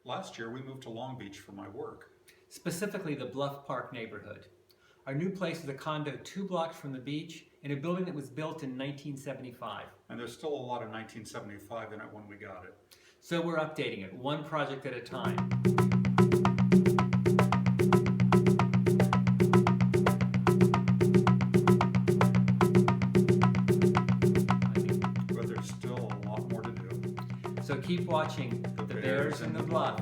Last year, we moved to Long Beach for my work. Specifically the Bluff Park neighborhood. Our new place is a condo 2 blocks from the beach in a building that was built in 1975. And there's still a lot of 1975 in it when we got it. So we're updating it, one project at a time. But there's still a lot more to do. So keep watching The Bears in the Bluff.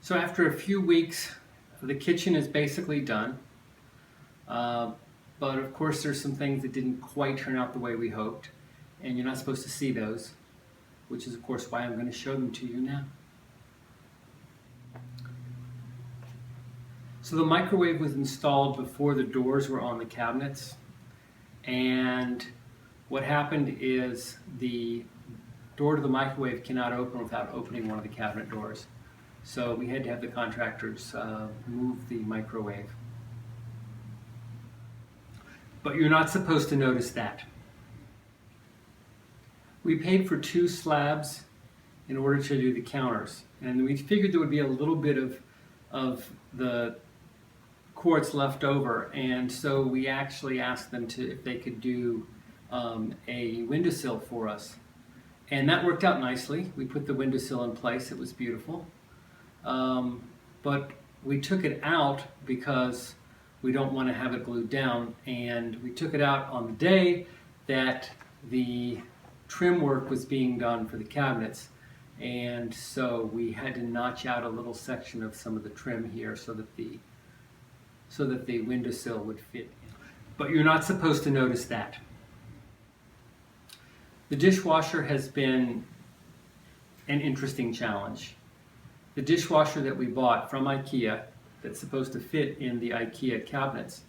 So after a few weeks, the kitchen is basically done. But of course there's some things that didn't quite turn out the way we hoped, and you're not supposed to see those, which is of course why I'm going to show them to you now. So the microwave was installed before the doors were on the cabinets, and what happened is the door to the microwave cannot open without opening one of the cabinet doors. So we had to have the contractors move the microwave. But you're not supposed to notice that. We paid for 2 slabs in order to do the counters. And we figured there would be a little bit of the quartz left over. And so we actually asked them if they could do a windowsill for us. And that worked out nicely. We put the windowsill in place. It was beautiful. But we took it out because we don't want to have it glued down, and we took it out on the day that the trim work was being done for the cabinets, and so we had to notch out a little section of some of the trim here so that the windowsill would fit in. But you're not supposed to notice that. The dishwasher has been an interesting challenge. The dishwasher that we bought from IKEA, that's supposed to fit in the IKEA cabinets,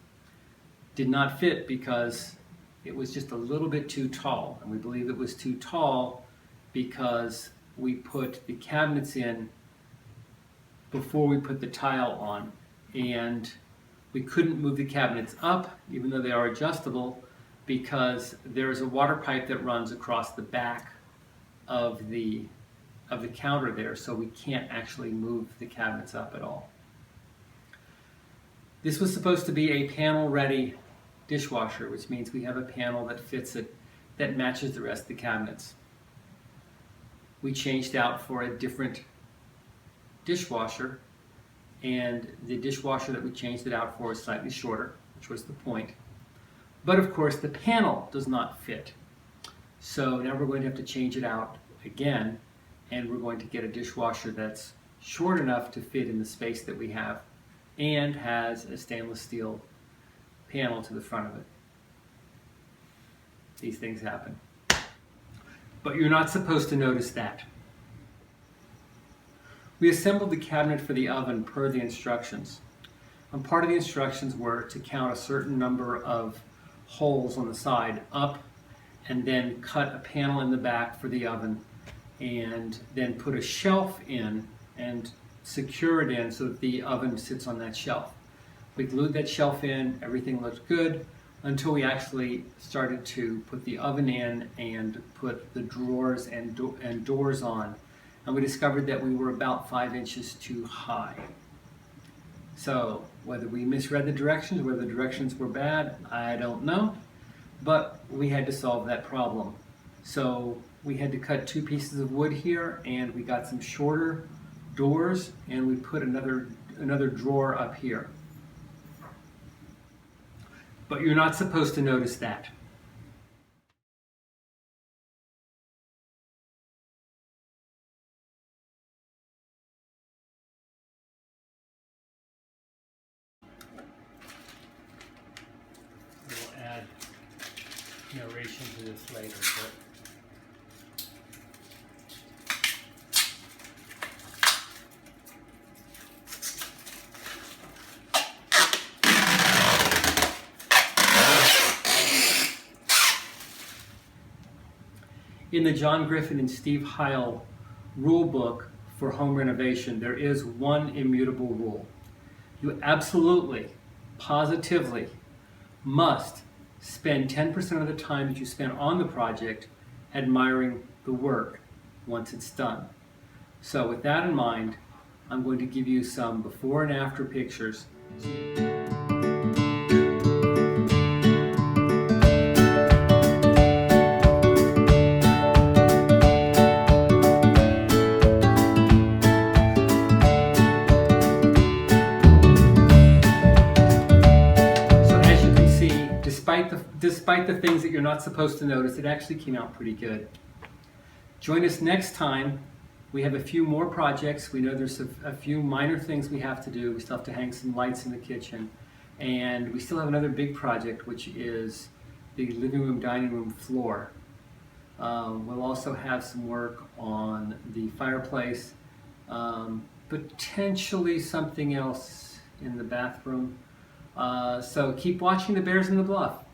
did not fit because it was just a little bit too tall. And we believe it was too tall because we put the cabinets in before we put the tile on. And we couldn't move the cabinets up, even though they are adjustable, because there's a water pipe that runs across the back of the counter there, so we can't actually move the cabinets up at all. This was supposed to be a panel-ready dishwasher, which means we have a panel that fits it, that matches the rest of the cabinets. We changed out for a different dishwasher, and the dishwasher that we changed it out for is slightly shorter, which was the point. But of course the panel does not fit. So now we're going to have to change it out again, and we're going to get a dishwasher that's short enough to fit in the space that we have and has a stainless steel panel to the front of it. These things happen. But you're not supposed to notice that. We assembled the cabinet for the oven per the instructions. And part of the instructions were to count a certain number of holes on the side up, and then cut a panel in the back for the oven, and then put a shelf in and secure it in so that the oven sits on that shelf. We glued that shelf in, everything looked good, until we actually started to put the oven in and put the drawers and doors on. And we discovered that we were about 5 inches too high. So whether we misread the directions, whether the directions were bad, I don't know, but we had to solve that problem. So we had to cut 2 pieces of wood here, and we got some shorter doors, and we put another drawer up here. But you're not supposed to notice that. illustration to this later, but in the John Griffin and Steve Heil rule book for home renovation, there is one immutable rule. You absolutely, positively must spend 10% of the time that you spend on the project admiring the work once it's done. So with that in mind, I'm going to give you some before and after pictures. Despite the things that you're not supposed to notice, it actually came out pretty good. Join us next time. We have a few more projects. We know there's a few minor things we have to do. We still have to hang some lights in the kitchen. And we still have another big project, which is the living room, dining room floor. We'll also have some work on the fireplace, potentially something else in the bathroom. So keep watching the Bears in the Bluff.